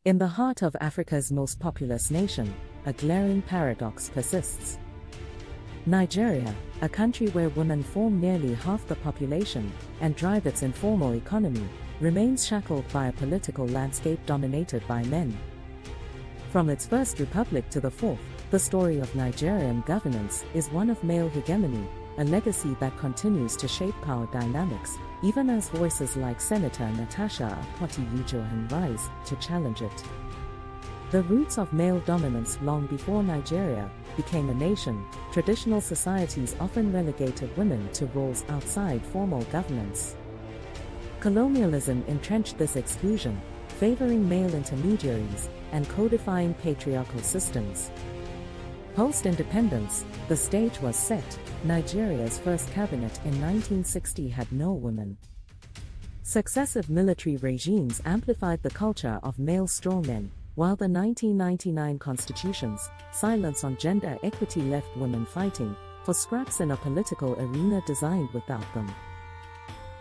In the heart of Africa's most populous nation, a glaring paradox persists. Nigeria, a country where women form nearly half the population and drive its informal economy, remains shackled by a political landscape dominated by men. From its first republic to the fourth, the story of Nigerian governance is one of male hegemony, a legacy that continues to shape power dynamics, even as voices like Senator Natasha Akpoti-Uduaghan rise to challenge it. The roots of male dominance long before Nigeria became a nation, traditional societies often relegated women to roles outside formal governance. Colonialism entrenched this exclusion, favoring male intermediaries and codifying patriarchal systems. Post-independence, the stage was set. Nigeria's first cabinet in 1960 had no women. Successive military regimes amplified the culture of male strongmen, while the 1999 constitution's silence on gender equity left women fighting for scraps in a political arena designed without them.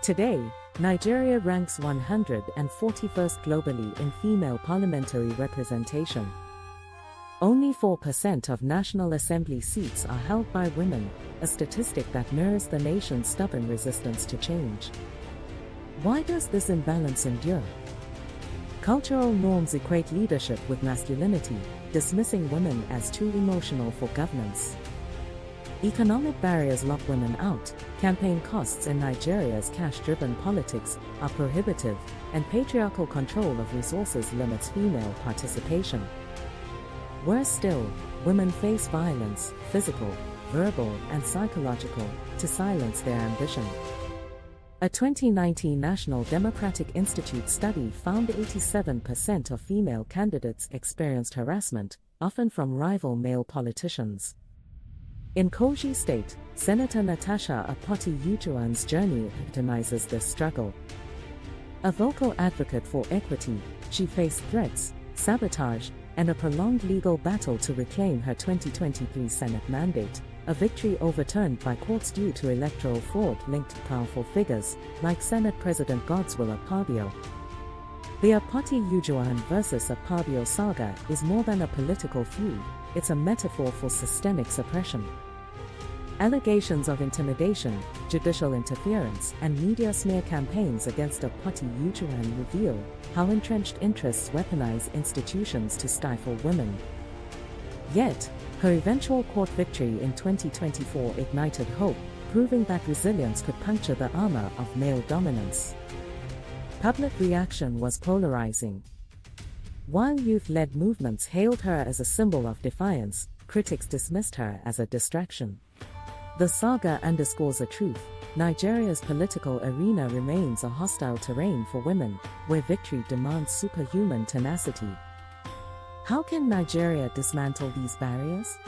Today, Nigeria ranks 141st globally in female parliamentary representation. Only 4% of National Assembly seats are held by women, a statistic that mirrors the nation's stubborn resistance to change. Why does this imbalance endure? Cultural norms equate leadership with masculinity, dismissing women as too emotional for governance. Economic barriers lock women out, campaign costs in Nigeria's cash-driven politics are prohibitive, and patriarchal control of resources limits female participation. Worse still, women face violence, physical, verbal, and psychological, to silence their ambition. A 2019 National Democratic Institute study found 87% of female candidates experienced harassment, often from rival male politicians. In Kogi State, Senator Natasha Akpoti-Uduaghan's journey epitomizes this struggle. A vocal advocate for equity, she faced threats, sabotage, and a prolonged legal battle to reclaim her 2023 Senate mandate, a victory overturned by courts due to electoral fraud linked to powerful figures, like Senate President Godswill Akpabio. The Akpoti-Uduaghan versus Akpabio saga is more than a political feud, it's a metaphor for systemic suppression. Allegations of intimidation, judicial interference, and media smear campaigns against Akpoti-Uduaghan reveal how entrenched interests weaponize institutions to stifle women. Yet, her eventual court victory in 2024 ignited hope, proving that resilience could puncture the armor of male dominance. Public reaction was polarizing. While youth-led movements hailed her as a symbol of defiance, critics dismissed her as a distraction. The saga underscores a truth: Nigeria's political arena remains a hostile terrain for women, where victory demands superhuman tenacity. How can Nigeria dismantle these barriers?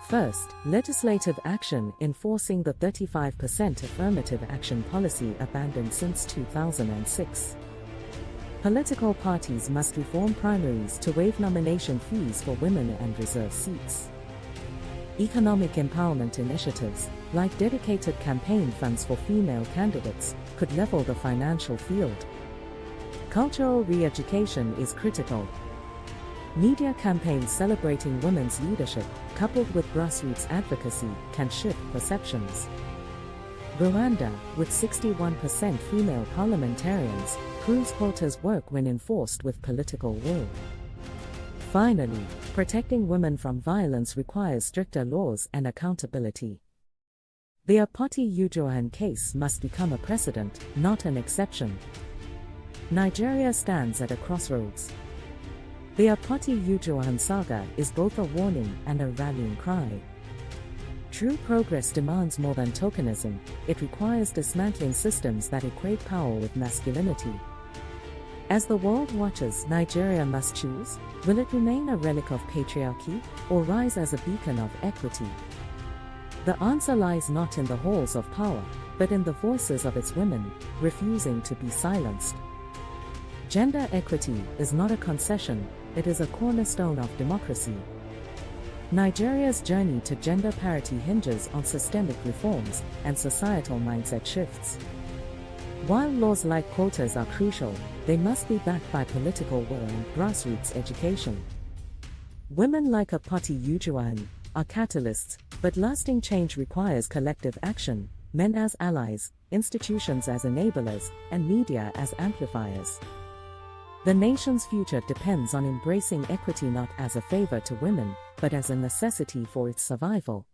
First, legislative action enforcing the 35% affirmative action policy abandoned since 2006. Political parties must reform primaries to waive nomination fees for women and reserve seats. Economic empowerment initiatives, like dedicated campaign funds for female candidates, could level the financial field. Cultural re-education is critical. Media campaigns celebrating women's leadership, coupled with grassroots advocacy, can shift perceptions. Rwanda, with 61% female parliamentarians, proves quotas work when enforced with political will. Finally, protecting women from violence requires stricter laws and accountability. The Akpoti-Uduaghan case must become a precedent, not an exception. Nigeria stands at a crossroads. The Akpoti-Uduaghan saga is both a warning and a rallying cry. True progress demands more than tokenism, it requires dismantling systems that equate power with masculinity. As the world watches, Nigeria must choose: will it remain a relic of patriarchy, or rise as a beacon of equity? The answer lies not in the halls of power, but in the voices of its women, refusing to be silenced. Gender equity is not a concession, it is a cornerstone of democracy. Nigeria's journey to gender parity hinges on systemic reforms and societal mindset shifts. While laws like quotas are crucial, they must be backed by political will and grassroots education. Women like a Pati Ujuan are catalysts, but lasting change requires collective action, men as allies, institutions as enablers, and media as amplifiers. The nation's future depends on embracing equity not as a favor to women, but as a necessity for its survival.